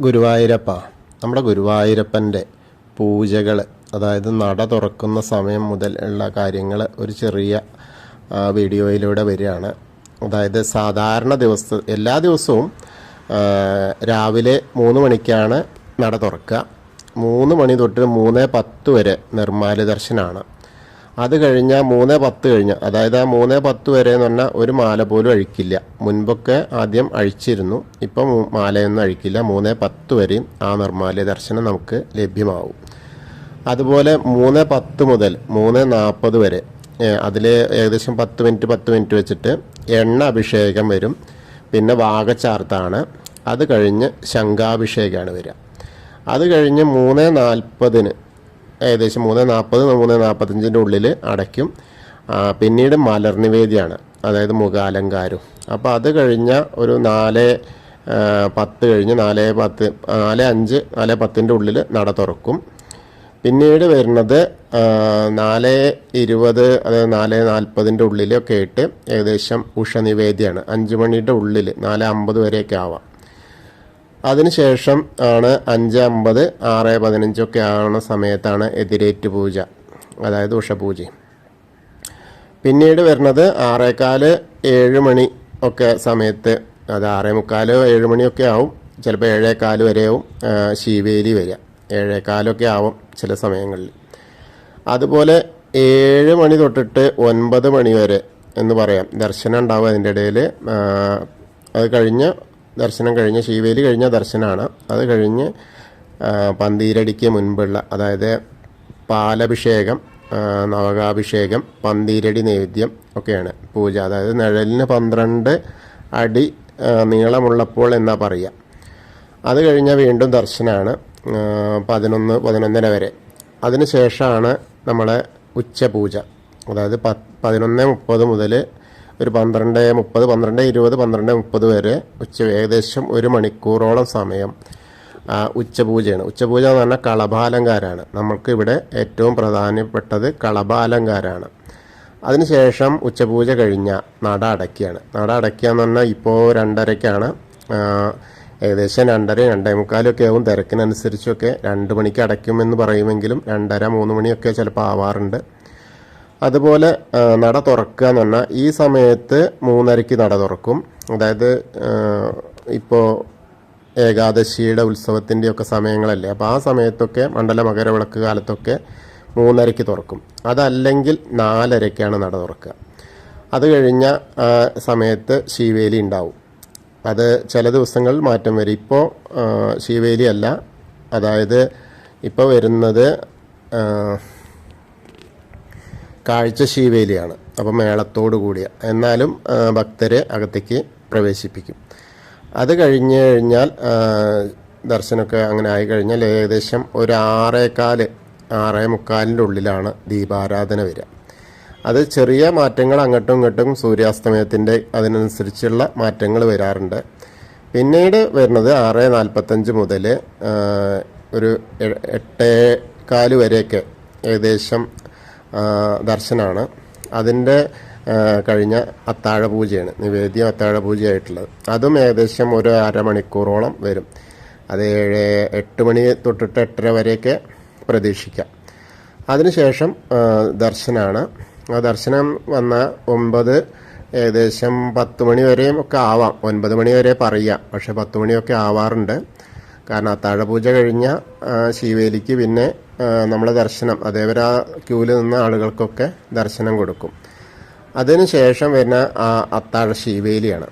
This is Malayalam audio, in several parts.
ഗുരുവായൂരപ്പ, നമ്മുടെ ഗുരുവായൂരപ്പൻ്റെ പൂജകൾ, അതായത് നട തുറക്കുന്ന സമയം മുതൽ ഉള്ള കാര്യങ്ങൾ ഒരു ചെറിയ വീഡിയോയിലൂടെ വരികയാണ്. അതായത് സാധാരണ എല്ലാ ദിവസവും രാവിലെ 3 മണിക്കാണ് നട തുറക്കുക. 3 മണി തൊട്ട് 3:10 വരെ നിർമ്മാല്യ ദർശനമാണ്. അത് കഴിഞ്ഞാൽ 3:10 കഴിഞ്ഞ്, അതായത് ആ 3:10 വരെ എന്ന് പറഞ്ഞാൽ ഒരു മാല പോലും അഴിക്കില്ല. മുൻപൊക്കെ ആദ്യം അഴിച്ചിരുന്നു, ഇപ്പം മാലയൊന്നും അഴിക്കില്ല. 3:10 വരെയും ആ നിർമ്മാല്യ ദർശനം നമുക്ക് ലഭ്യമാവും. അതുപോലെ 3:10 മുതൽ 3:40 വരെ അതിൽ ഏകദേശം 10 മിനിറ്റ് വെച്ചിട്ട് എണ്ണ അഭിഷേകം വരും. പിന്നെ വാഗച്ചാർത്താണ്. അത് കഴിഞ്ഞ് ശംഖാഭിഷേകമാണ് വരിക. അത് കഴിഞ്ഞ് 3:40 ഏകദേശം 3:40 3:45 ഉള്ളിൽ അടയ്ക്കും. പിന്നീട് മലർനിവേദ്യമാണ്, അതായത് മുഖാലങ്കാരം. അപ്പോൾ അത് കഴിഞ്ഞ ഒരു 4:10 കഴിഞ്ഞ് 4:10 4:05 4:10 ഉള്ളിൽ നട തുറക്കും. പിന്നീട് വരുന്നത് 4:20 അതായത് 4:40 ഉള്ളിലൊക്കെ ആയിട്ട് ഏകദേശം ഉഷനിവേദ്യമാണ്. 5 മണിയുടെ ഉള്ളിൽ 4:50 വരെയൊക്കെ ആവാം. അതിനുശേഷം ആണ് 5:50 6:15 ഒക്കെ ആവുന്ന സമയത്താണ് എതിരേറ്റ് പൂജ, അതായത് ഉഷപൂജ. പിന്നീട് വരുന്നത് 6:15 7 മണി ഒക്കെ സമയത്ത്, അത് 6:45 7 മണിയൊക്കെ ആവും. ചിലപ്പോൾ 7:15 വരെയാവും ശീവേലി വരിക. 7:15 ആവും ചില സമയങ്ങളിൽ. അതുപോലെ 7 മണി തൊട്ടിട്ട് 9 മണി വരെ എന്ന് പറയാം ദർശനം ഉണ്ടാവും. അതിൻ്റെ ഇടയിൽ അത് കഴിഞ്ഞ് ദർശനം കഴിഞ്ഞ് ശീവേലി കഴിഞ്ഞ ദർശനമാണ്. അത് കഴിഞ്ഞ് പന്തീരടിക്ക് മുൻപുള്ള, അതായത് പാലഭിഷേകം, നവകാഭിഷേകം, പന്തീരടി നൈവേദ്യം ഒക്കെയാണ് പൂജ. അതായത് നിഴലിന് 12 അടി നീളമുള്ളപ്പോൾ എന്നാ പറയുക. അത് കഴിഞ്ഞാൽ വീണ്ടും ദർശനമാണ് 11:30 വരെ. അതിനുശേഷമാണ് നമ്മളെ ഉച്ചപൂജ. അതായത് 11:30 മുതൽ ഒരു 12:30 12:20 12:30 വരെ ഏകദേശം 1 മണിക്കൂറോളം സമയം ഉച്ചപൂജയാണ്. ഉച്ചപൂജ എന്ന് പറഞ്ഞാൽ കളഭാലങ്കാരമാണ്. നമുക്ക് ഇവിടെ ഏറ്റവും പ്രധാനപ്പെട്ടത് കളഭാലങ്കാരമാണ്. അതിനുശേഷം ഉച്ചപൂജ കഴിഞ്ഞാൽ നട അടയ്ക്കുകയാണ്. നട അടയ്ക്കുക എന്ന് പറഞ്ഞാൽ ഇപ്പോൾ 2:30 ഏകദേശം 2:30 2:45 ആവും. തിരക്കിനനുസരിച്ചൊക്കെ 2 മണിക്ക് അടയ്ക്കുമെന്ന് പറയുമെങ്കിലും 2:30 3 മണിയൊക്കെ ചിലപ്പോൾ ആവാറുണ്ട്. അതുപോലെ നട തുറക്കുക എന്ന് പറഞ്ഞാൽ ഈ സമയത്ത് 3:30 നട തുറക്കും. അതായത് ഇപ്പോൾ ഏകാദശിയുടെ ഉത്സവത്തിൻ്റെയൊക്കെ സമയങ്ങളല്ലേ, അപ്പോൾ ആ സമയത്തൊക്കെ മണ്ഡല മകരവിളക്ക് കാലത്തൊക്കെ 3:30 തുറക്കും. അതല്ലെങ്കിൽ 4:30 നട തുറക്കുക. അത് കഴിഞ്ഞ സമയത്ത് ശീവേലി ഉണ്ടാവും. അത് ചില ദിവസങ്ങളിൽ മാറ്റം വരും. ഇപ്പോൾ ശീവേലി അല്ല, അതായത് ഇപ്പോൾ വരുന്നത് കാഴ്ച ശീവേലിയാണ്. അപ്പോൾ മേളത്തോടു കൂടിയ, എന്നാലും ഭക്തരെ അകത്തേക്ക് പ്രവേശിപ്പിക്കും. അത് കഴിഞ്ഞ് കഴിഞ്ഞാൽ ദർശനമൊക്കെ അങ്ങനെ ആയി കഴിഞ്ഞാൽ ഏകദേശം ഒരു 6:15 6:45 ഉള്ളിലാണ് ദീപാരാധന വരിക. അത് ചെറിയ മാറ്റങ്ങൾ അങ്ങോട്ടും ഇങ്ങോട്ടും സൂര്യാസ്തമയത്തിൻ്റെ അതിനനുസരിച്ചുള്ള മാറ്റങ്ങൾ വരാറുണ്ട്. പിന്നീട് വരുന്നത് 6:45 മുതൽ ഒരു 8:15 വരെയൊക്കെ ഏകദേശം ദർശനമാണ്. അതിൻ്റെ കഴിഞ്ഞ അത്താഴ പൂജയാണ്, നിവേദ്യം അത്താഴ പൂജയായിട്ടുള്ളത്. അതും ഏകദേശം ഒരു അരമണിക്കൂറോളം വരും. അത് 8 മണി തൊട്ടിട്ട് 8:30 വരെയൊക്കെ പ്രതീക്ഷിക്കാം. അതിനുശേഷം ദർശനമാണ്. ആ ദർശനം വന്ന 9 ഏകദേശം 10 മണി വരെയും ഒക്കെ ആവാം. 9 മണി വരെ പറയാം, പക്ഷെ 10 മണിയൊക്കെ ആവാറുണ്ട്. കാരണം അത്താഴ പൂജ കഴിഞ്ഞ ശീവേലിക്ക് പിന്നെ നമ്മളെ ദർശനം, അതേവരെ ആ ക്യൂവിൽ നിന്ന ആളുകൾക്കൊക്കെ ദർശനം കൊടുക്കും. അതിനുശേഷം വരുന്ന അത്താഴ ശീവേലിയാണ്.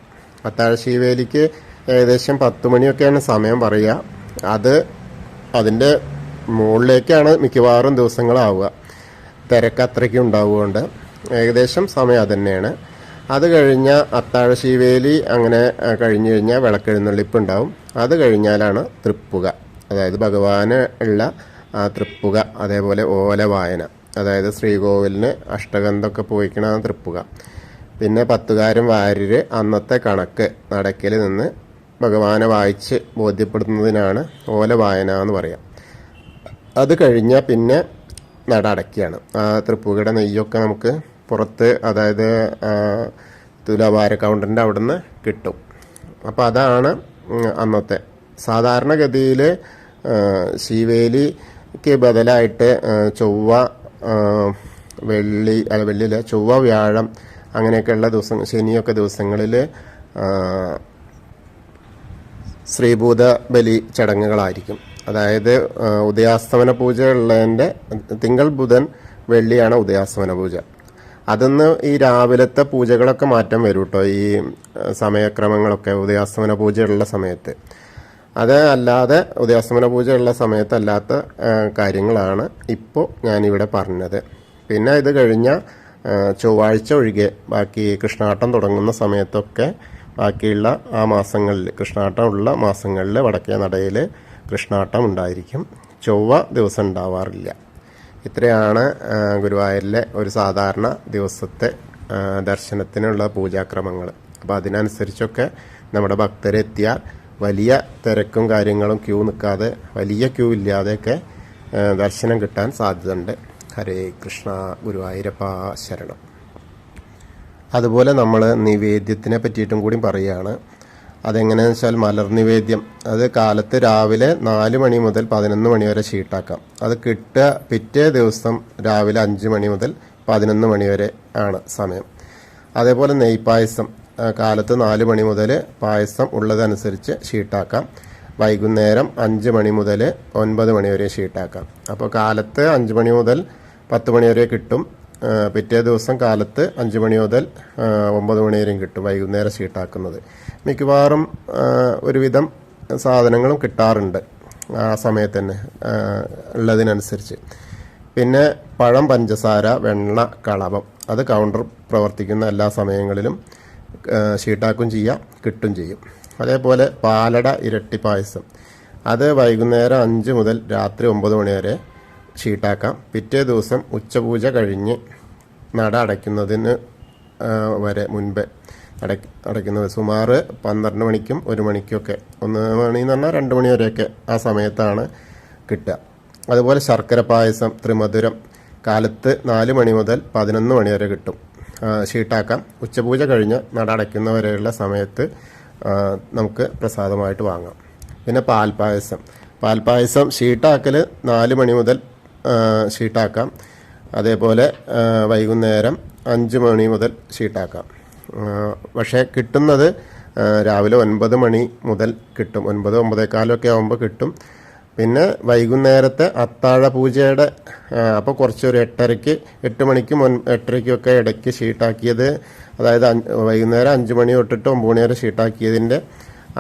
അത്താഴ ശീവേലിക്ക് ഏകദേശം 10 മണിയൊക്കെയാണ് സമയം പറയുക. അതിൻ്റെ മുകളിലേക്കാണ് മിക്കവാറും ദിവസങ്ങളാവുക. തിരക്ക് അത്രയ്ക്ക് ഉണ്ടാവുകൊണ്ട് ഏകദേശം സമയം അത് തന്നെയാണ്. അത് കഴിഞ്ഞ അത്താഴ ശീവേലി അങ്ങനെ കഴിഞ്ഞു കഴിഞ്ഞാൽ വിളക്കെഴുന്നള്ളിപ്പ് ഉണ്ടാവും. അത് കഴിഞ്ഞാലാണ് തൃപ്പുക, അതായത് ഭഗവാന് ഉള്ള തൃപ്പുക. അതേപോലെ ഓല വായന, അതായത് ശ്രീകോവിലിന് അഷ്ടഗന്ധമൊക്കെ പോയിക്കണ തൃപ്പുക. പിന്നെ 10 വാര്യര് അന്നത്തെ കണക്ക് നടക്കൽ നിന്ന് ഭഗവാനെ വായിച്ച് ബോധ്യപ്പെടുത്തുന്നതിനാണ് ഓല വായന എന്ന് പറയാം. അത് കഴിഞ്ഞാൽ പിന്നെ നട അടയ്ക്കുകയാണ്. തൃപ്പുകയുടെ നെയ്യൊക്കെ നമുക്ക് പുറത്ത്, അതായത് തുലാഭാര കൗണ്ടറിൻ്റെ അവിടെ നിന്ന് കിട്ടും. അപ്പോൾ അതാണ് അന്നത്തെ സാധാരണഗതിയിൽ ശീവേലിക്ക് ബദലായിട്ട് ചൊവ്വ, വെള്ളിയില്ല, ചൊവ്വ, വ്യാഴം അങ്ങനെയൊക്കെയുള്ള ദിവസം, ശനിയൊക്കെ ദിവസങ്ങളിൽ ശ്രീഭൂത ബലി ചടങ്ങുകളായിരിക്കും. അതായത് ഉദയാസ്തമന പൂജ ഉള്ളതിൻ്റെ തിങ്കൾ, ബുധൻ, വെള്ളിയാണ് ഉദയാസ്തമന പൂജ. അതൊന്ന് ഈ രാവിലത്തെ പൂജകളൊക്കെ മാറ്റം വരും കേട്ടോ, ഈ സമയക്രമങ്ങളൊക്കെ ഉദയാസ്തമന പൂജയുള്ള സമയത്ത്. അത് അല്ലാതെ ഉദയാസ്തമന പൂജ ഉള്ള സമയത്തല്ലാത്ത കാര്യങ്ങളാണ് ഇപ്പോൾ ഞാനിവിടെ പറഞ്ഞത്. പിന്നെ ഇത് കഴിഞ്ഞ ചൊവ്വാഴ്ച ഒഴികെ ബാക്കി കൃഷ്ണാട്ടം തുടങ്ങുന്ന സമയത്തൊക്കെ ബാക്കിയുള്ള ആ മാസങ്ങളിൽ, കൃഷ്ണാട്ടം ഉള്ള മാസങ്ങളിൽ വടക്കേ നടയിൽ കൃഷ്ണാട്ടം ഉണ്ടായിരിക്കും. ചൊവ്വ ദിവസം ഉണ്ടാവാറില്ല. ഇത്രയാണ് ഗുരുവായൂരിലെ ഒരു സാധാരണ ദിവസത്തെ ദർശനത്തിനുള്ള പൂജാക്രമങ്ങൾ. അപ്പോൾ അതിനനുസരിച്ചൊക്കെ നമ്മുടെ ഭക്തരെത്തിയാൽ വലിയ തിരക്കും കാര്യങ്ങളും ക്യൂ നിൽക്കാതെ, വലിയ ക്യൂ ഇല്ലാതെയൊക്കെ ദർശനം കിട്ടാൻ സാധ്യതയുണ്ട്. ഹരേ കൃഷ്ണ, ഗുരുവായൂരപ്പ ശരണം. അതുപോലെ നമ്മൾ നിവേദ്യത്തിനെ പറ്റിയിട്ടും കൂടി പറയുകയാണ്. അതെങ്ങനെയാണെന്ന് വെച്ചാൽ മലർ നിവേദ്യം, അത് കാലത്ത് രാവിലെ 4 മണി മുതൽ 11 മണി വരെ ഷീട്ടാക്കാം. അത് കിട്ടുക പിറ്റേ ദിവസം രാവിലെ 5 മണി മുതൽ 11 മണി വരെ ആണ് സമയം. അതേപോലെ നെയ്പായസം കാലത്ത് 4 മണി മുതൽ പായസം ഉള്ളതനുസരിച്ച് ഷീട്ടാക്കാം. വൈകുന്നേരം 5 മണി മുതൽ 9 മണി വരെ ഷീട്ടാക്കാം. അപ്പോൾ കാലത്ത് 5 മണി മുതൽ 10 മണി വരെ കിട്ടും. പിറ്റേ ദിവസം കാലത്ത് 5 മണി മുതൽ 9 മണി വരെയും കിട്ടും വൈകുന്നേരം ഷീട്ടാക്കുന്നത്. മിക്കവാറും ഒരുവിധം സാധനങ്ങളും കിട്ടാറുണ്ട് ആ സമയത്ത് തന്നെ ഉള്ളതിനനുസരിച്ച്. പിന്നെ പഴം, പഞ്ചസാര, വെണ്ണ, കളഭം അത് കൗണ്ടർ പ്രവർത്തിക്കുന്ന എല്ലാ സമയങ്ങളിലും ഷീട്ടാക്കും ചെയ്യാം, കിട്ടും ചെയ്യും. അതേപോലെ പാലട, ഇരട്ടി പായസം അത് വൈകുന്നേരം 5 മുതൽ രാത്രി 9 മണി വരെ ഷീട്ടാക്കാം. പിറ്റേ ദിവസം ഉച്ചപൂജ കഴിഞ്ഞ് നട അടയ്ക്കുന്നതിന് വരെ മുൻപേ അടയ്ക്കുന്നത് സുമാർ 12 മണിക്കും 1 മണിക്കൊക്കെ, 1 മണി എന്ന് പറഞ്ഞാൽ 2 മണി വരെയൊക്കെ ആ സമയത്താണ് കിട്ടുക. അതുപോലെ ശർക്കര പായസം, ത്രിമധുരം കാലത്ത് 4 മണി മുതൽ 11 മണി വരെ കിട്ടും, ഷീട്ടാക്കാം. ഉച്ചപൂജ കഴിഞ്ഞ് നട അടയ്ക്കുന്നവരെയുള്ള സമയത്ത് നമുക്ക് പ്രസാദമായിട്ട് വാങ്ങാം. പിന്നെ പാൽപ്പായസം ഷീട്ടാക്കൽ 4 മണി മുതൽ ഷീട്ടാക്കാം. അതേപോലെ വൈകുന്നേരം 5 മണി മുതൽ ഷീട്ടാക്കാം. പക്ഷേ കിട്ടുന്നത് രാവിലെ 9 മണി മുതൽ കിട്ടും, 9, 9:15 ആകുമ്പോൾ കിട്ടും. പിന്നെ വൈകുന്നേരത്തെ അത്താഴ പൂജയുടെ അപ്പോൾ കുറച്ചൊരു 8:30-ക്ക് 8 മണിക്കും 8:30-ക്കൊക്കെ ഇടയ്ക്ക് ഷീട്ടാക്കിയത്, അതായത് വൈകുന്നേരം 5 മണി തൊട്ടിട്ട് 9 മണി വരെ ഷീട്ടാക്കിയതിൻ്റെ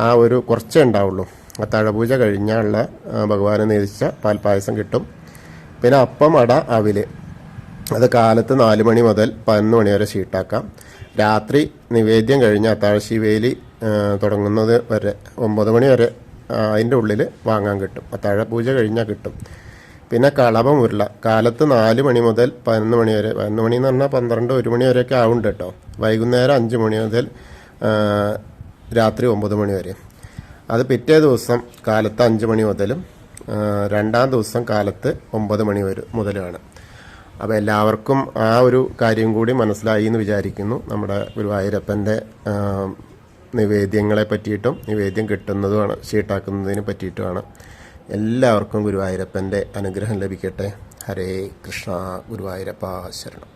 ആ ഒരു കുറച്ചേ ഉണ്ടാവുള്ളൂ. അത്താഴ പൂജ കഴിഞ്ഞുള്ള ഭഗവാനെ നേദിച്ച പാൽപ്പായസം കിട്ടും. പിന്നെ അപ്പം, അട, അവിൽ അത് കാലത്ത് 4 മണി മുതൽ 11 മണി വരെ ഷീട്ടാക്കാം. രാത്രി നിവേദ്യം കഴിഞ്ഞ് അത്താഴശീവേലി തുടങ്ങുന്നത് വരെ 9 മണി വരെ അതിൻ്റെ ഉള്ളിൽ വാങ്ങാൻ കിട്ടും. അത്താഴ പൂജ കഴിഞ്ഞാൽ കിട്ടും. പിന്നെ കളഭം, ഉരുള കാലത്ത് 4 മണി മുതൽ 11 മണി വരെ, 11 മണി എന്ന് പറഞ്ഞാൽ 12, 1 മണി വരെയൊക്കെ ആവുന്നുണ്ട് കേട്ടോ. വൈകുന്നേരം 5 മണി മുതൽ രാത്രി 9 മണി വരെ. അത് പിറ്റേ ദിവസം കാലത്ത് 5 മണി മുതലും 2-ാം ദിവസം കാലത്ത് 9 മണി മുതലാണ്. അപ്പോൾ എല്ലാവർക്കും ആ ഒരു കാര്യം കൂടി മനസ്സിലായി എന്ന് വിചാരിക്കുന്നു. നമ്മുടെ ഗുരുവായൂരപ്പൻ്റെ നിവേദ്യങ്ങളെ പറ്റിയിട്ടും നിവേദ്യം കിട്ടുന്നതുമാണ്, ഷീട്ടാക്കുന്നതിനെ പറ്റിയിട്ടുമാണ്. എല്ലാവർക്കും ഗുരുവായൂരപ്പൻ്റെ അനുഗ്രഹം ലഭിക്കട്ടെ. ഹരേ കൃഷ്ണ, ഗുരുവായൂരപ്പ ശരണം.